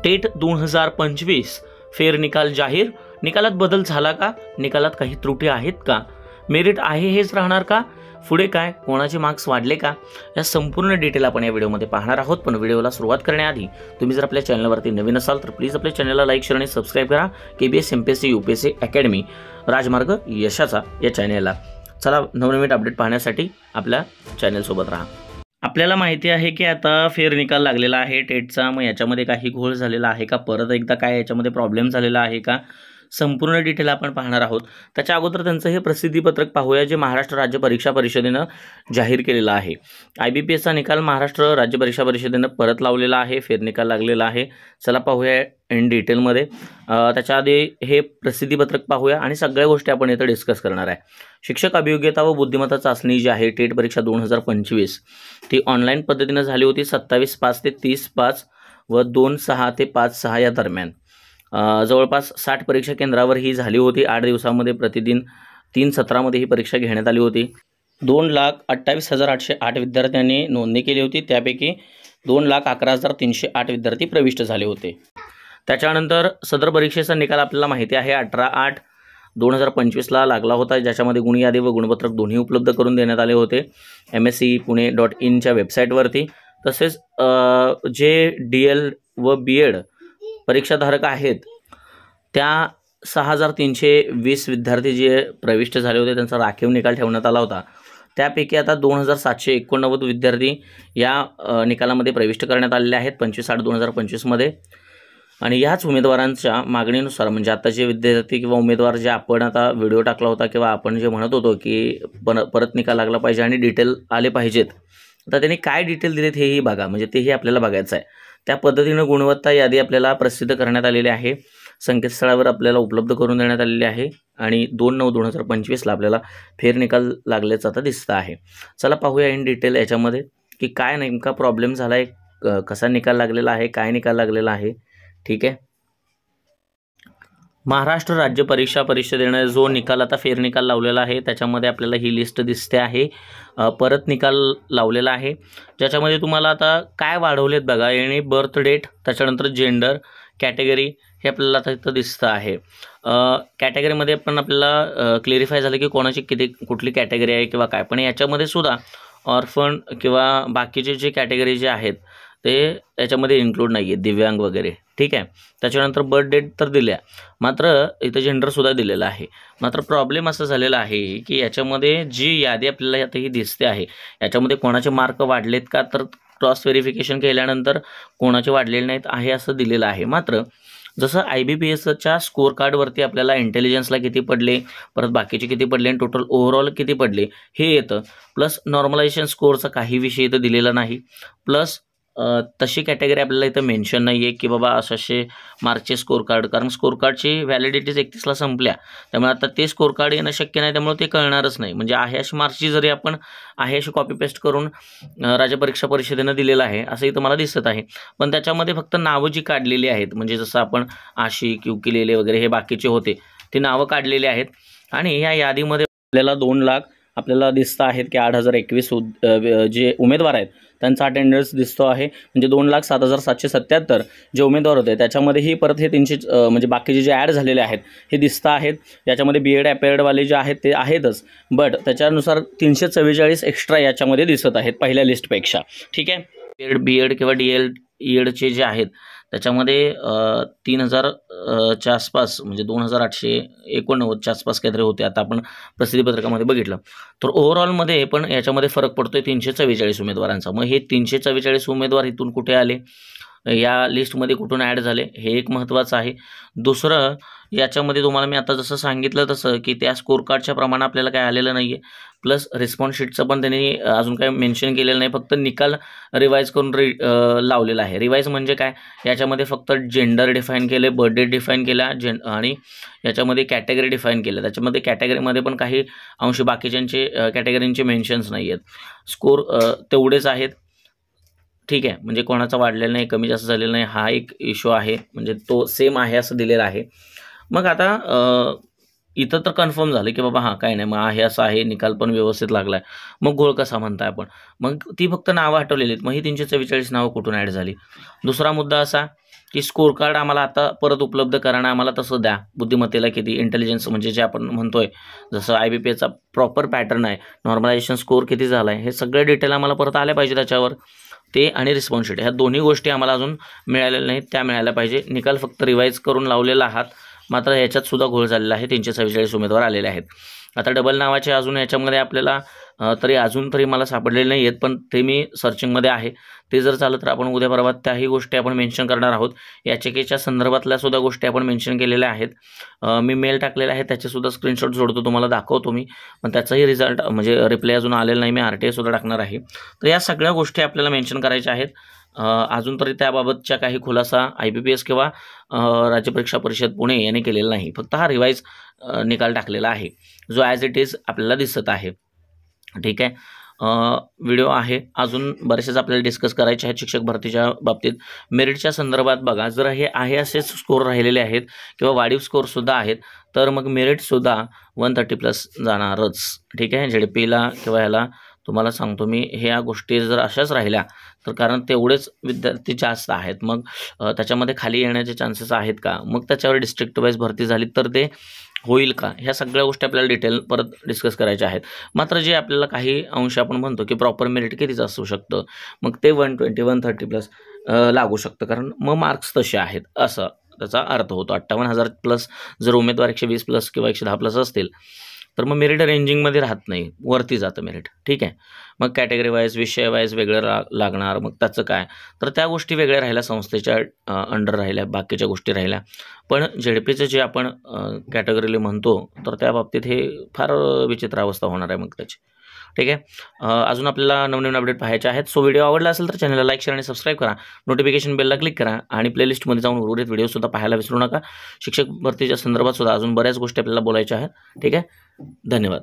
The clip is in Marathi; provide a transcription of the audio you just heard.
टेट 2025 फेर निकाल जाहीर. निकालात बदल झाला का? निकालात काही त्रुटी आहेत का? मेरिट आहे हेच राहणार का? पुढे काय? कोणाचे मार्क्स वाढले का? या संपूर्ण डिटेल आपण या व्हिडिओमध्ये पाहणार आहोत. पण व्हिडिओला सुरुवात करण्याआधी तुम्ही जर आपल्या चॅनलवरती नवीन असाल तर प्लीज आपल्या चॅनलला लाईक शेअर आणि सबस्क्राईब करा. KBS MPSC UPSC अकॅडमी राजमार्ग यशाचा या चॅनलला. चला नवनवीन अपडेट पाहण्यासाठी आपल्या चॅनलसोबत राहा. आपल्याला माहिती आहे की आता फेर निकाल लागलेला आहे टेटचा. मग याच्यामध्ये काही घोळ झालेला आहे का? परत एकदा काय याच्यामध्ये प्रॉब्लेम झालेला आहे का? संपूर्ण डिटेल आपण पाहणार आहोत. त्याच्या अगोदर त्यांचं हे प्रसिद्धीपत्रक पाहूया जे महाराष्ट्र राज्य परीक्षा परिषदेनं जाहीर केलेलं आहे. IBPSचा निकाल महाराष्ट्र राज्य परीक्षा परिषदेनं परत लावलेला आहे. फेर निकाल लागलेला आहे. चला पाहूया इन डिटेलमध्ये. त्याच्या आधी हे प्रसिद्धीपत्रक पाहूया आणि सगळ्या गोष्टी आपण इथं डिस्कस करणार आहे. शिक्षक अभियोग्यता व बुद्धिमत्ता चाचणी जी आहे टेट परीक्षा 2025 ती ऑनलाईन पद्धतीनं झाली होती. 27/5 ते 30/5 व 2/6 ते 5/6 या दरम्यान. जवळपास 60 परीक्षा केंद्रावर ही झाली होती. 8 दिवसामध्ये प्रतिदिन 3 सत्रामध्ये ही परीक्षा घेण्यात आली होती. 2,28,808 विद्यार्थ्यांनी नोंदणी केली होती. त्यापैकी 2,11,308 विद्यार्थी प्रविष्ट झाले होते. त्याच्यानंतर सदर परीक्षेचा निकाल आपल्याला माहिती आहे 18/8/2025 लागला होता, ज्याच्यामध्ये गुण यादी व गुणपत्रक दोन्ही उपलब्ध करून देण्यात आले होते MSCPune.in वेबसाईटवरती. तसेच जे DL व BEd परीक्षाधारक आहेत त्या 6,320 विद्यार्थी जे प्रविष्ट झाले होते त्यांचा राखीव निकाल ठेवण्यात आला होता. त्यापैकी आता 2,789 विद्यार्थी या निकालामध्ये प्रविष्ट करण्यात आलेले आहेत 25/8/2025 मध्ये. आणि याच उमेदवारांच्या मागणीनुसार म्हणजे आता जे विद्यार्थी किंवा उमेदवार जे आपण आता व्हिडिओ टाकला होता किंवा आपण जे म्हणत होतो की परत निकाल लागला पाहिजे आणि डिटेल आले पाहिजेत, आता त्यांनी काय डिटेल दिलेत हेही बघा, म्हणजे तेही आपल्याला बघायचं आहे. त्या पद्धतीनं गुणवत्ता यादी आपल्याला प्रसिद्ध करण्यात आलेली आहे. संकेतस्थळावर आपल्याला उपलब्ध करून देण्यात आलेली आहे आणि 2/9/2025 आपल्याला फेर निकाल लागल्याचं आता दिसतं आहे. चला पाहूया इन डिटेल याच्यामध्ये की काय नेमका प्रॉब्लेम झाला आहे, कसा निकाल लागलेला आहे, काय निकाल लागलेला आहे. ठीक आहे. महाराष्ट्र राज्य परीक्षा परिषदेने जो निकाल आता फेर निकाल लावलेला आहे त्याच्यामध्ये आपल्याला ही लिस्ट दिसते आहे. परत निकाल लावलेला आहे ज्याच्यामध्ये तुम्हाला आता काय वाढवलेत बघा. आणि बर्थ डेट, त्याच्यानंतर जेंडर, कॅटेगरी हे आपल्याला आता इथं दिसतं आहे. कॅटेगरीमध्ये पण आपल्याला क्लिअरिफाय झालं की कोणाची कुठली कॅटेगरी आहे किंवा काय. पण याच्यामध्ये सुद्धा ऑर्फन किंवा बाकीचे जे कॅटेगरी जे आहेत ते याच्यामध्ये इन्क्लूड नाही आहे, दिव्यांग वगैरे. ठीक आहे. त्याच्यानंतर बर्थ डेट तर दिल्या, मात्र इथं जेंडरसुद्धा दिलेलं आहे. मात्र प्रॉब्लेम असं झालेला आहे की याच्यामध्ये जी यादी आपल्याला आता ही दिसते आहे याच्यामध्ये कोणाचे मार्क वाढलेत का, तर क्रॉस व्हेरिफिकेशन केल्यानंतर कोणाचे वाढलेले नाहीत आहे असं दिलेलं आहे. मात्र जसं IBPSच्या स्कोअर कार्डवरती आपल्याला इंटेलिजन्सला किती पडले, परत बाकीचे किती पडले आणि टोटल ओव्हरऑल किती पडले हे येतं. प्लस नॉर्मलायझेशन स्कोअरचा काही विषय इथं दिलेला नाही. प्लस तशी कॅटेगरी आपल्याला इथं मेन्शन नाही आहे की बाबा असे मार्कचे स्कोअर कार्ड, कारण स्कोअर कार्डची व्हॅलिडिटीज 31ला संपल्या. त्यामुळे आता ते स्कोअर कार्ड येणं शक्य नाही, त्यामुळे ते कळणारच नाही. म्हणजे आहे अशी मार्क्सची जरी आपण आहे अशी कॉपी पेस्ट करून राज्य परीक्षा परिषदेनं दिलेलं आहे असंही तुम्हाला दिसत आहे. पण त्याच्यामध्ये फक्त नावं जी काढलेली आहेत, म्हणजे जसं आपण आशिक, युकिलेले वगैरे हे बाकीचे होते ते नावं काढलेली आहेत. आणि या यादीमध्ये आपल्याला 2 लाख आपल्याला दिसतं आहेत की 8,021 जे उमेदवार आहेत त्यांचा अटेंडन्स दिसतो आहे. म्हणजे 2,07,777 जे उमेदवार होते त्याच्यामध्येही परत हे 300 म्हणजे बाकीचे जे ॲड झालेले आहेत हे दिसतं आहेत. याच्यामध्ये BEd अपेअर्डवाले जे आहेत ते आहेतच, बट त्याच्यानुसार 344 एक्स्ट्रा याच्यामध्ये दिसत आहेत पहिल्या लिस्टपेक्षा. ठीक आहे. BEd किंवा DL EDचे जे आहेत त्याच्यामध्ये 3,000च्या आसपास म्हणजे 2,889च्या आसपास काहीतरी होते. आता आपण प्रसिद्धीपत्रकामध्ये बघितलं तर ओव्हरऑलमध्ये पण याच्यामध्ये फरक पडतोय 344 उमेदवारांचा. मग हे 344 उमेदवार इथून कुठे आले, या लिस्टमध्ये कुठून ॲड झाले हे एक महत्त्वाचं आहे. दुसरं याच्यामध्ये तुम्हाला मी आता जसं सांगितलं तसं की त्या स्कोअर कार्डच्या प्रमाणे आपल्याला काय आलेलं नाही आहे. प्लस रिस्पॉन्स शीटचं पण त्यांनी अजून काही मेन्शन केलेलं नाही, फक्त निकाल रिवाईज करून लावलेला आहे. रिवाईज म्हणजे काय, याच्यामध्ये फक्त जेंडर डिफाईन केले, बर्थ डेट डिफाईन केला आणि याच्यामध्ये कॅटेगरी डिफाईन केलं. त्याच्यामध्ये कॅटेगरीमध्ये पण काही अंश बाकीच्यांचे कॅटेगरींचे मेन्शन्स नाही आहेत. स्कोअर तेवढेच आहेत. ठीक आहे. म्हणजे कोणाचा वाढलेला नाही, कमी जास्त झालेला नाही, हा एक इश्यू आहे. म्हणजे तो सेम आहे असं दिलेला आहे. मग आता इथं तर कन्फर्म झालं की बाबा हां काय नाही, मग आहे असं आहे, निकाल पण व्यवस्थित लागला आहे. मग घोळ कसा म्हणताय आपण, मग ती फक्त नावं हटवलेली आहेत. मग ही 344 नावं कुठून ॲड झाली. दुसरा मुद्दा असा की स्कोर कार्ड आम्हाला आता परत उपलब्ध करणं आम्हाला तसं द्या, बुद्धिमत्तेला किती इंटेलिजन्स म्हणजे जे आपण म्हणतोय जसं IBPSचा प्रॉपर पॅटर्न आहे, नॉर्मलायझेशन स्कोर किती झाला आहे, हे सगळे डिटेल आम्हाला परत आले पाहिजे त्याच्यावर. ते आणि रिस्पॉन्सिबिलिटी ह्या दोन्ही गोष्टी आम्हाला अजून मिळालेल्या नाहीत, त्या मिळायला पाहिजे. निकाल फक्त रिवाईज करून लावलेला आहात, मात्र ह्याच्यात सुद्धा घोळ झालेला आहे. 344 उमेदवार आलेले आहेत. आता डबल नावाचे अजून याच्यामध्ये आपल्याला अजून तरी मला सापडलेले नाही आहेत, पण ते मी सर्चिंगमध्ये आहे. ते जर झालं तर आपण उद्या परवा त्याही गोष्टी आपण मेन्शन करणार आहोत. याचिकेच्या संदर्भातल्या सुद्धा गोष्टी आपण मेन्शन केलेल्या आहेत. मी मेल टाकलेला आहे, त्याचेसुद्धा स्क्रीनशॉट जोडतो, तुम्हाला दाखवतो मी. पण त्याचाही रिझल्ट म्हणजे रिप्लाय अजून आलेला नाही. मी RTI सुद्धा टाकणार आहे. तर या सगळ्या गोष्टी आपल्याला मेन्शन करायच्या आहेत. अजून तरी त्याबाबतच्या काही खुलासा IBPS किंवा राज्य परीक्षा परिषद पुणे यांनी केलेला नाही. फक्त हा रिवाईज निकाल टाकलेला आहे, जो ॲज इट इज आपल्याला दिसत आहे. ठीक आहे. व्हिडिओ आहे, अजून बरेचसेच आपल्याला डिस्कस करायचे आहेत शिक्षक भरतीच्या बाबतीत. मेरिटच्या संदर्भात बघा, जर हे आहे असेच स्कोर राहिलेले आहेत किंवा वाढीव स्कोरसुद्धा आहेत, तर मग मेरिटसुद्धा 130+ जाणारच. ठीक आहे. ZPला किंवा ह्याला तुम्हाला सांगतो मी, ह्या गोष्टी जर अशाच राहिल्या तर कारण तेवढेच विद्यार्थी जास्त आहेत, मग त्याच्यामध्ये खाली येण्याचे चान्सेस आहेत का, मग त्याच्यावर डिस्ट्रिक्ट वाईज भरती झाली तर ते होईल का, ह्या सगळ्या गोष्टी आपल्याला डिटेल परत डिस्कस करायच्या आहेत. मात्र जे आपल्याला काही अंश आपण म्हणतो की प्रॉपर मेरिट कितीच असू शकतं, मग ते 120 130+ लागू शकतं, कारण मग मार्क्स तसे आहेत असं त्याचा अर्थ होतो. 58,000+ जर उमेदवार 120+ किंवा 110+ असतील तर मग मेरिट रेंजिंगमध्ये राहत नाही, वरती जातं मेरिट. ठीक आहे. मग कॅटेगरी वाईज विषय वाईज वेगळं लागणार, मग त्याचं काय, तर त्या गोष्टी वेगळ्या राहिल्या, संस्थेच्या अंडर राहिल्या, बाकीच्या गोष्टी राहिल्या. पण ZPचं जे आपण कॅटेगरीला म्हणतो तर त्या बाबतीत हे फार विचित्र अवस्था होणार आहे मग त्याची. ठीक आहे. अजून आपल्याला नवनवीन अपडेट पाहायचे आहेत. सो व्हिडिओ आवडला असेल तर चॅनलला लाईक, शेअर आणि सबस्क्राईब करा. नोटिफिकेशन बेलला क्लिक करा आणि प्लेलिस्टमध्ये जाऊन उर्वरित व्हिडिओसुद्धा पाहायला विसरू नका. शिक्षक भरतीच्या संदर्भात सुद्धा अजून बऱ्याच गोष्टी आपल्याला बोलायच्या आहेत. ठीक आहे. धन्यवाद.